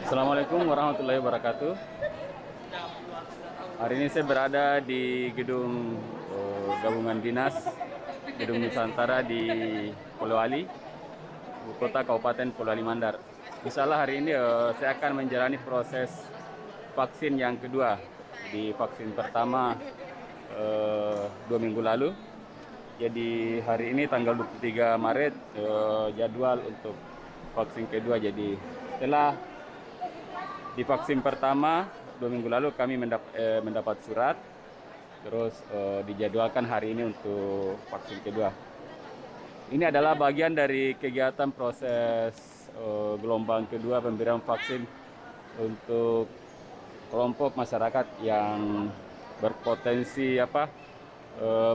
Assalamualaikum warahmatullahi wabarakatuh. Hari ini saya berada di gedung gabungan dinas Gedung Nusantara di Polewali, ibu kota Kabupaten Polewali Mandar. Insyaallah hari ini saya akan menjalani proses vaksin yang kedua. Di vaksin pertama 2 minggu lalu. Jadi hari ini tanggal 23 Maret jadwal untuk vaksin kedua. Jadi setelah divaksin pertama 2 minggu lalu kami mendapat surat, terus dijadwalkan hari ini untuk vaksin kedua. Ini adalah bagian dari kegiatan proses gelombang kedua pemberian vaksin untuk kelompok masyarakat yang berpotensi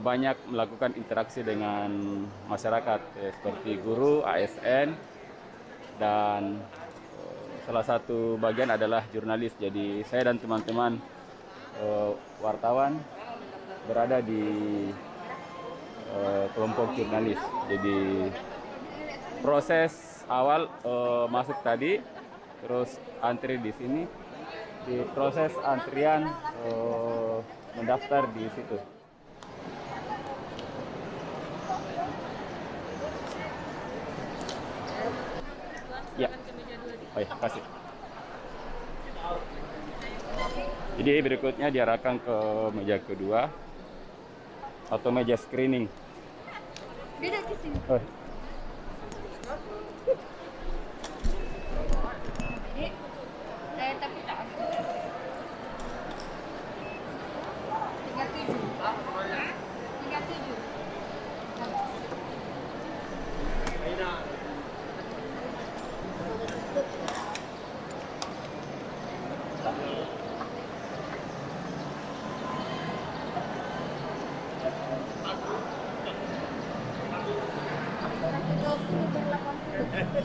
banyak melakukan interaksi dengan masyarakat seperti guru, ASN, dan salah satu bagian adalah jurnalis. Jadi saya dan teman-teman wartawan berada di kelompok jurnalis. Jadi proses awal masuk tadi, terus antri di sini, di proses antrian mendaftar di situ. Ya, baik, kasih. Jadi berikutnya diarahkan ke meja kedua atau meja screening. Beda di sini. Oh. Jadi, tapi tak ada. 37. 37.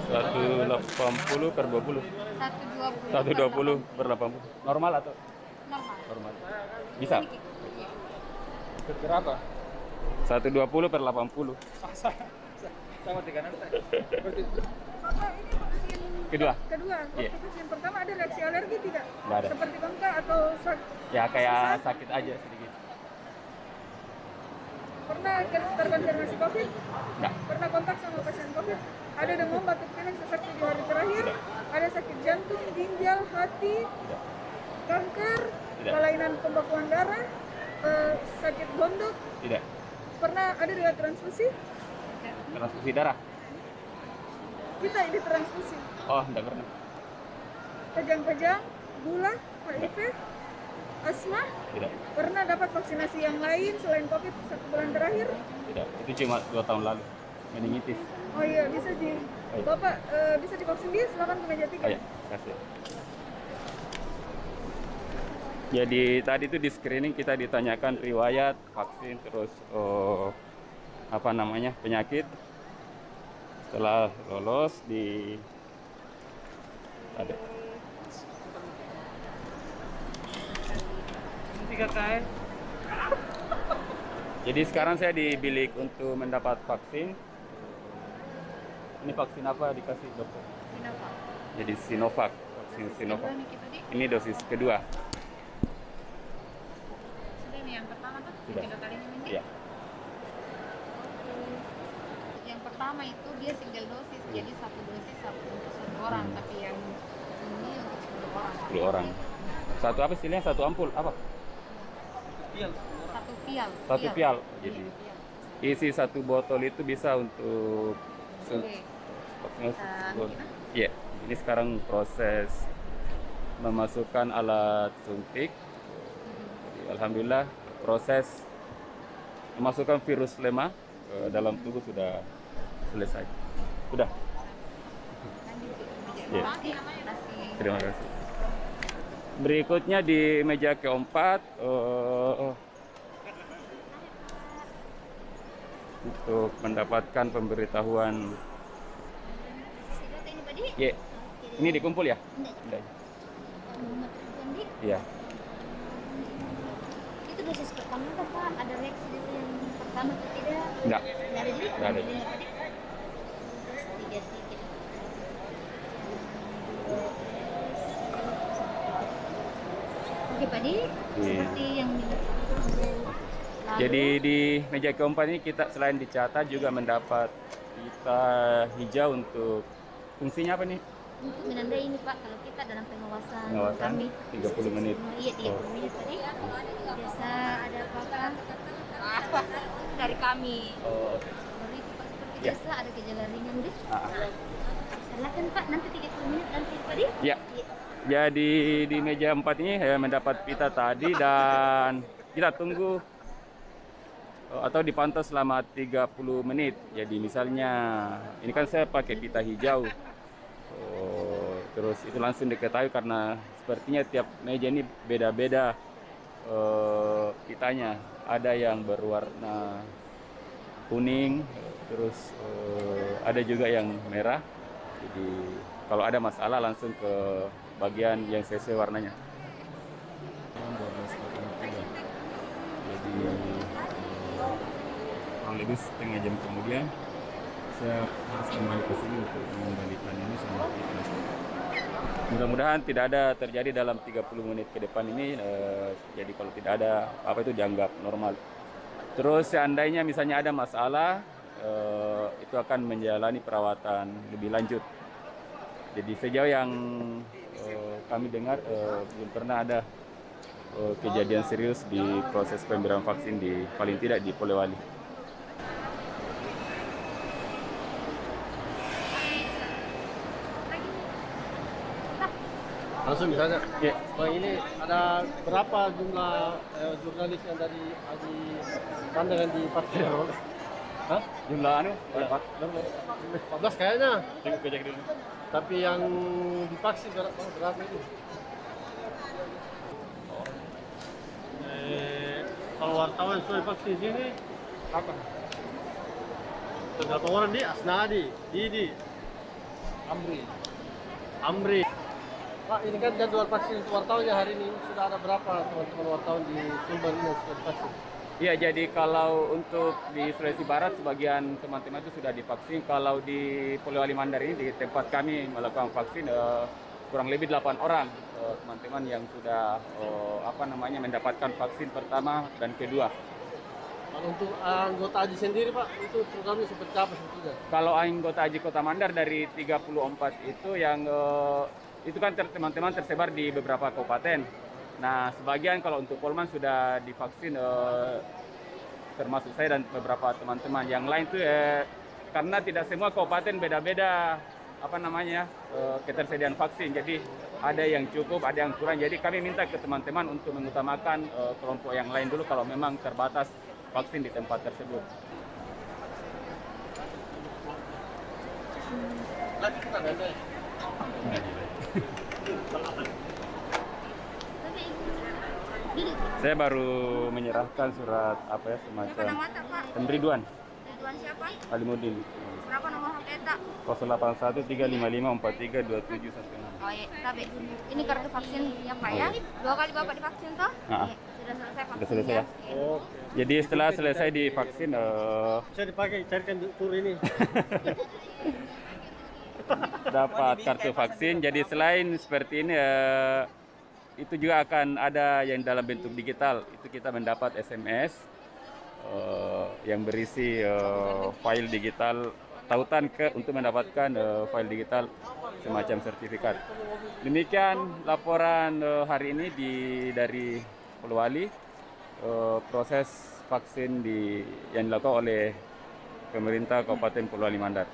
$180 per 20. 120 per 80. Normal atau? Normal. Bisa? Berapa? 120 per 80. Sama dengan nanti. Bapak, ini vaksin Kedua. kedua. Iya. Waktu vaksin pertama ada reaksi alergi tidak? Nggak ada. Seperti bengkak atau Ya kayak sakit aja sedikit. pernah terkonfirmasi COVID? Enggak. Pernah kontak sama pasien COVID? Ada demam, batuk pilek, sesak 7 hari terakhir? Tidak. Ada sakit jantung, ginjal, hati, Tidak. kanker, Tidak. kelainan pembekuan darah, sakit gondok? Tidak. Pernah ada riwayat transfusi? Transfusi darah? Kita ini transfusi. Oh, enggak pernah. Kejang-kejang, gula, HIV, asma? Tidak. Pernah dapat vaksinasi yang lain selain COVID 1 bulan terakhir? Tidak. Itu cuma 2 tahun lalu. Meningitis. Oh iya, bisa di... iya. Bapak bisa divaksin dia, silakan ke meja 3. Oh ya, kasih. Jadi tadi itu di screening kita ditanyakan riwayat vaksin, terus penyakit. Setelah lolos ada. 3 KM. Jadi sekarang saya di bilik untuk mendapat vaksin. Ini vaksin apa dikasih dokter? Sinovac. Jadi Sinovac, vaksin Sinovac. Ini kita di... Ini dosis kedua. Sudah nih yang pertama tuh, Sudah. 3 kalinya ini. Iya. Yang pertama itu dia single dosis, jadi 1 dosis untuk 1 orang, tapi yang ini untuk 10 orang. 10 orang. Satu apa istilahnya? Satu ampul apa? Iya. 1 vial. Satu vial. Jadi Vial. isi 1 botol itu bisa untuk Oke. Iya. Ini sekarang proses memasukkan alat suntik. Jadi, alhamdulillah proses memasukkan virus lema ke dalam tubuh sudah selesai. Sudah. Iya. Terima kasih. Berikutnya di meja keempat untuk mendapatkan pemberitahuan. Ya, ini dikumpul ya? Enggak. Iya. Itu dosis pertama kan Pak, ada reaksi dulu yang pertama atau tidak? Enggak. Nggak ada juga? Nggak ada. Terus 3 sedikit. Oke Pak Di, seperti yang lalu, Jadi di meja keempat ini kita selain dicatat juga mendapat pita hijau untuk fungsinya apa nih? untuk menandai ini Pak, kalau kita dalam pengawasan Pengawasan kami 30 menit. Iya 30 menit tadi. Biasa ada apa-apa Dari kami. Oh, baru itu Pak, seperti Ya. biasa ada gejala ringan deh. ah. Silakan Pak, nanti 30 menit nanti Pak Di. Ya. Jadi di meja 4 ini mendapat pita tadi dan kita tunggu atau dipantau selama 30 menit. Jadi misalnya ini kan saya pakai pita hijau. Terus itu langsung diketahui karena sepertinya tiap meja ini beda-beda pitanya. Ada yang berwarna kuning, terus ada juga yang merah. Jadi kalau ada masalah langsung ke bagian yang sesuai warnanya. Jadi kurang lebih setengah jam kemudian saya harus kembali ke sini untuk mengembalikan ini sama kita. Mudah-mudahan tidak ada terjadi dalam 30 menit ke depan ini. Jadi kalau tidak ada apa itu dianggap normal. Terus seandainya misalnya ada masalah, itu akan menjalani perawatan lebih lanjut. Jadi sejauh yang kami dengar belum pernah ada kejadian serius di proses pemberian vaksin di paling tidak di Polewali. Langsung misalnya, Ya. Bang ini ada berapa jumlah jurnalis yang dari Aji Pandangan di Partai oleh? Hah? Jumlah anu Ya. 14 kayaknya. Cek dulu. Tapi yang divaksin berapa ini? Kalau wartawan sudah vaksin sini, apa? Berapa orang di Asnadi, Didi, Amri. Pak, ini kan jadwal vaksin untuk wartawannya hari ini sudah ada berapa teman-teman wartawan di Sumber ini yang sudah divaksin? Iya, jadi kalau untuk di Sulawesi Barat sebagian teman-teman itu sudah divaksin. Kalau di Polewali Mandar ini di tempat kami melakukan vaksin kurang lebih 8 orang teman-teman yang sudah mendapatkan vaksin pertama dan kedua. Kalau untuk anggota Aji sendiri Pak, itu programnya seperti apa sebetulnya? Kalau anggota Aji Kota Mandar dari 34 itu yang itu kan teman-teman tersebar di beberapa kabupaten. Nah, sebagian kalau untuk Polman sudah divaksin termasuk saya dan beberapa teman-teman. Yang lain itu karena tidak semua kabupaten beda-beda ketersediaan vaksin. Jadi ada yang cukup, ada yang kurang. Jadi kami minta ke teman-teman untuk mengutamakan kelompok yang lain dulu kalau memang terbatas vaksin di tempat tersebut. Lagi kita ada. Saya baru menyerahkan surat semacam Ridwan Ridwan siapa? Alimudin Berapa nomor HP tak? 08135543271. Oh iya, tapi ini kartu vaksin ya Pak ya? 2 kali Bapak divaksin toh? Ah. Iya, sudah selesai vaksin. Sudah selesai ya? Iya. Oke. Jadi setelah selesai divaksin Bisa dipakai carikan tur ini. dapat kartu vaksin. Jadi selain seperti ini itu juga akan ada yang dalam bentuk digital. Itu kita mendapat SMS yang berisi file digital tautan untuk mendapatkan file digital semacam sertifikat. Demikian laporan hari ini dari Polewali. Proses vaksin yang dilakukan oleh pemerintah Kabupaten Polewali Mandar.